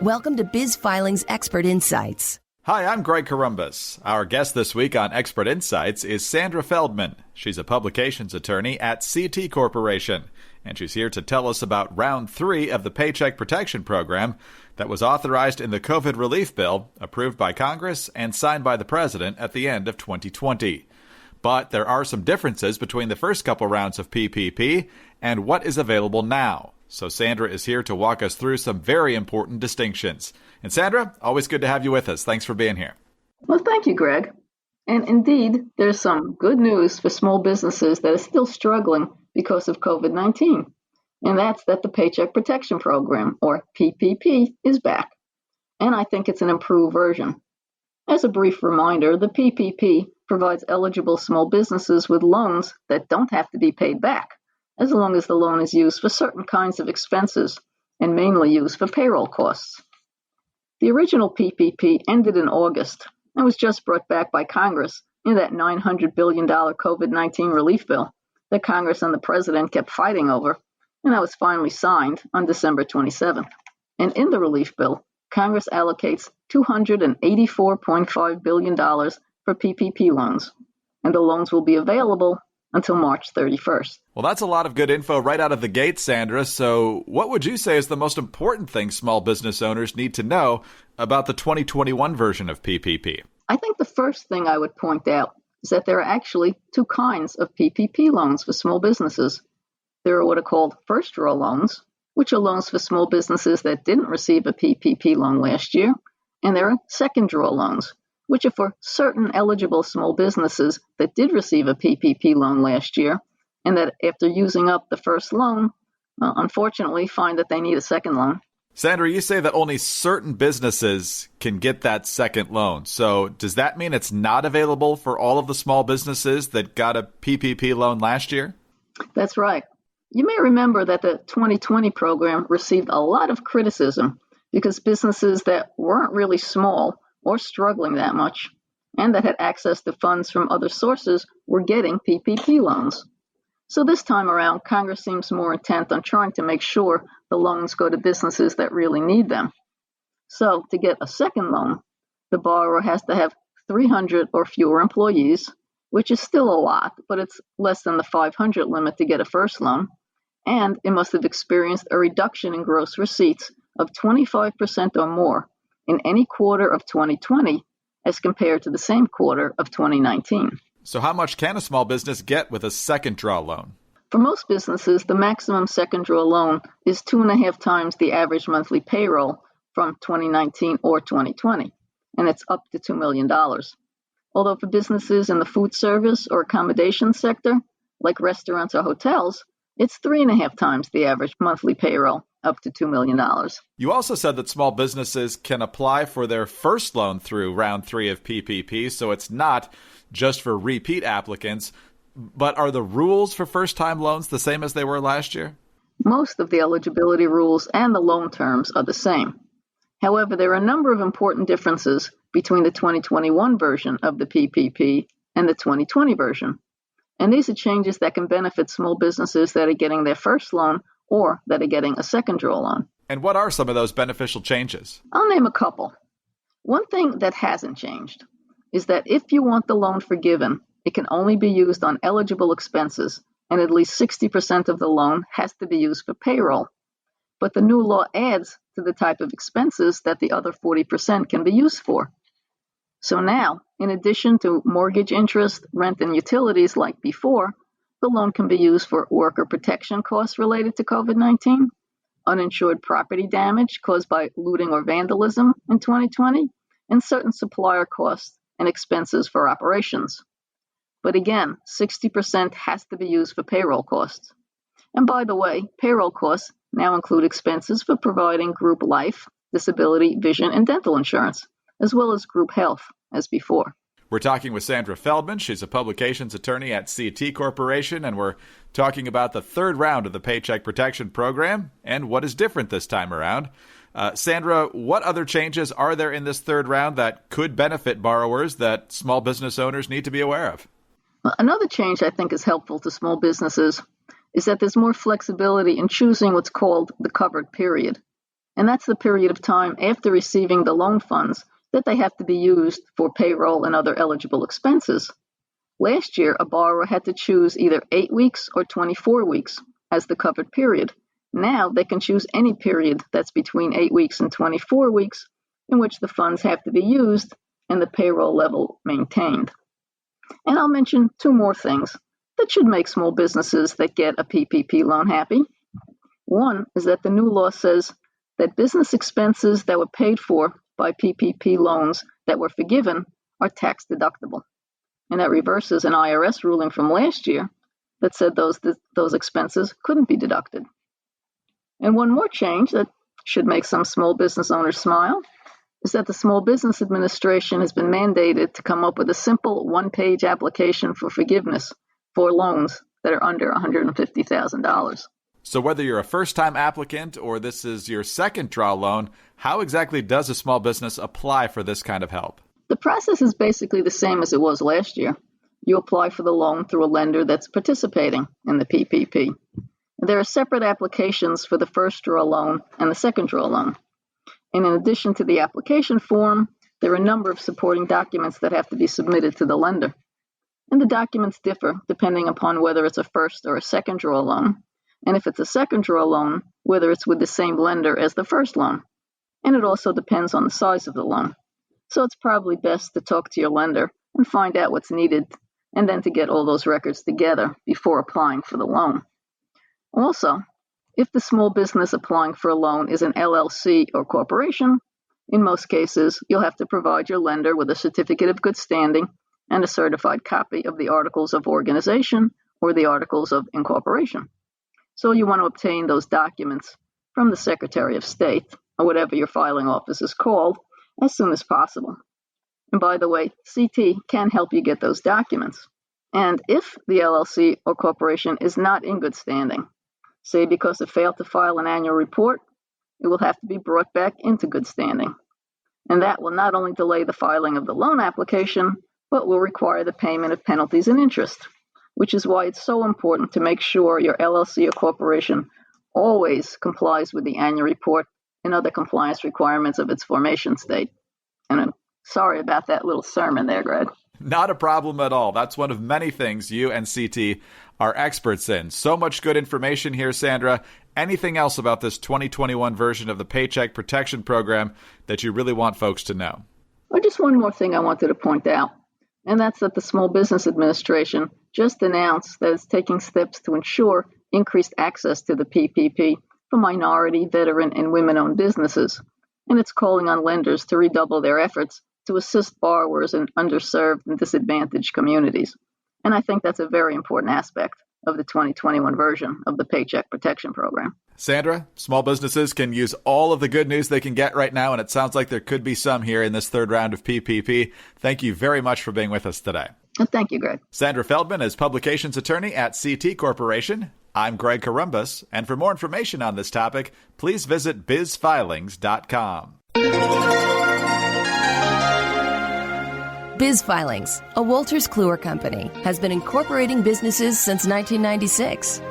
Welcome to Biz Filing's Expert Insights. Hi, I'm Greg Corombos. Our guest this week on Expert Insights is Sandra Feldman. She's a publications attorney at CT Corporation, and she's here to tell us about Round 3 of the Paycheck Protection Program that was authorized in the COVID relief bill approved by Congress and signed by the President at the end of 2020. But there are some differences between the first couple rounds of PPP and what is available now. So Sandra is here to walk us through some very important distinctions. And Sandra, always good to have you with us. Thanks for being here. Well, thank you, Greg. And indeed, there's some good news for small businesses that are still struggling because of COVID-19. And that's that the Paycheck Protection Program, or PPP, is back. And I think it's an improved version. As a brief reminder, the PPP provides eligible small businesses with loans that don't have to be paid back, as long as the loan is used for certain kinds of expenses and mainly used for payroll costs. The original PPP ended in August and was just brought back by Congress in that $900 billion COVID-19 relief bill that Congress and the President kept fighting over, and that was finally signed on December 27th. And in the relief bill, Congress allocates $284.5 billion for PPP loans, and the loans will be available until March 31st. Well, that's a lot of good info right out of the gate, Sandra. So what would you say is the most important thing small business owners need to know about the 2021 version of PPP? I think the first thing I would point out is that there are actually two kinds of PPP loans for small businesses. There are what are called first draw loans, which are loans for small businesses that didn't receive a PPP loan last year, and there are second draw loans, which are for certain eligible small businesses that did receive a PPP loan last year, and that after using up the first loan, unfortunately find that they need a second loan. Sandra, you say that only certain businesses can get that second loan. So does that mean it's not available for all of the small businesses that got a PPP loan last year? That's right. You may remember that the 2020 program received a lot of criticism because businesses that weren't really small or struggling that much, and that had access to funds from other sources were getting PPP loans. So this time around, Congress seems more intent on trying to make sure the loans go to businesses that really need them. So to get a second loan, the borrower has to have 300 or fewer employees, which is still a lot, but it's less than the 500 limit to get a first loan, and it must have experienced a reduction in gross receipts of 25% or more in any quarter of 2020 as compared to the same quarter of 2019. So how much can a small business get with a second draw loan? For most businesses, the maximum second draw loan is 2.5 times the average monthly payroll from 2019 or 2020, and it's up to $2 million. Although for businesses in the food service or accommodation sector, like restaurants or hotels, it's 3.5 times the average monthly payroll, up to $2 million. You also said that small businesses can apply for their first loan through Round 3 of PPP, so it's not just for repeat applicants. But are the rules for first-time loans the same as they were last year? Most of the eligibility rules and the loan terms are the same. However, there are a number of important differences between the 2021 version of the PPP and the 2020 version. And these are changes that can benefit small businesses that are getting their first loan or that are getting a second draw loan. And what are some of those beneficial changes? I'll name a couple. One thing that hasn't changed is that if you want the loan forgiven, it can only be used on eligible expenses, and at least 60% of the loan has to be used for payroll. But the new law adds to the type of expenses that the other 40% can be used for. So now, in addition to mortgage interest, rent, and utilities like before, the loan can be used for worker protection costs related to COVID-19, uninsured property damage caused by looting or vandalism in 2020, and certain supplier costs and expenses for operations. But again, 60% has to be used for payroll costs. And by the way, payroll costs now include expenses for providing group life, disability, vision, and dental insurance, as well as group health, as before. We're talking with Sandra Feldman. She's a publications attorney at CT Corporation, and we're talking about the third round of the Paycheck Protection Program and what is different this time around. Sandra, what other changes are there in this third round that could benefit borrowers that small business owners need to be aware of? Another change I think is helpful to small businesses is that there's more flexibility in choosing what's called the covered period. and that's the period of time after receiving the loan funds that they have to be used for payroll and other eligible expenses. Last year, a borrower had to choose either 8 weeks or 24 weeks as the covered period. Now they can choose any period that's between 8 weeks and 24 weeks in which the funds have to be used and the payroll level maintained. And I'll mention 2 more things that should make small businesses that get a PPP loan happy. One is that the new law says that business expenses that were paid for by PPP loans that were forgiven are tax deductible. And that reverses an IRS ruling from last year that said those expenses couldn't be deducted. And one more change that should make some small business owners smile is that the Small Business Administration has been mandated to come up with a simple 1-page application for forgiveness for loans that are under $150,000. So whether you're a first-time applicant or this is your second draw loan, how exactly does a small business apply for this kind of help? The process is basically the same as it was last year. You apply for the loan through a lender that's participating in the PPP. There are separate applications for the first draw loan and the second draw loan. And in addition to the application form, there are a number of supporting documents that have to be submitted to the lender. And the documents differ depending upon whether it's a first or a second draw loan. And if it's a second draw loan, whether it's with the same lender as the first loan. And it also depends on the size of the loan. So it's probably best to talk to your lender and find out what's needed, and then to get all those records together before applying for the loan. Also, if the small business applying for a loan is an LLC or corporation, in most cases, you'll have to provide your lender with a certificate of good standing and a certified copy of the Articles of Organization or the Articles of Incorporation. So you want to obtain those documents from the Secretary of State, or whatever your filing office is called, as soon as possible. And by the way, CT can help you get those documents. And if the LLC or corporation is not in good standing, say because it failed to file an annual report, it will have to be brought back into good standing. And that will not only delay the filing of the loan application, but will require the payment of penalties and interest, which is why it's so important to make sure your LLC or corporation always complies with the annual report and other compliance requirements of its formation state. And I'm sorry about that little sermon there, Greg. Not a problem at all. That's one of many things you and CT are experts in. So much good information here, Sandra. Anything else about this 2021 version of the Paycheck Protection Program that you really want folks to know? Well, just one more thing I wanted to point out, and that's that the Small Business Administration just announced that it's taking steps to ensure increased access to the PPP for minority, veteran, and women-owned businesses. And it's calling on lenders to redouble their efforts to assist borrowers in underserved and disadvantaged communities. And I think that's a very important aspect of the 2021 version of the Paycheck Protection Program. Sandra, small businesses can use all of the good news they can get right now, and it sounds like there could be some here in this third round of PPP. Thank you very much for being with us today. Thank you, Greg. Sandra Feldman is publications attorney at CT Corporation. I'm Greg Corombos, and for more information on this topic, please visit bizfilings.com. Biz Filings, a Wolters Kluwer company, has been incorporating businesses since 1996.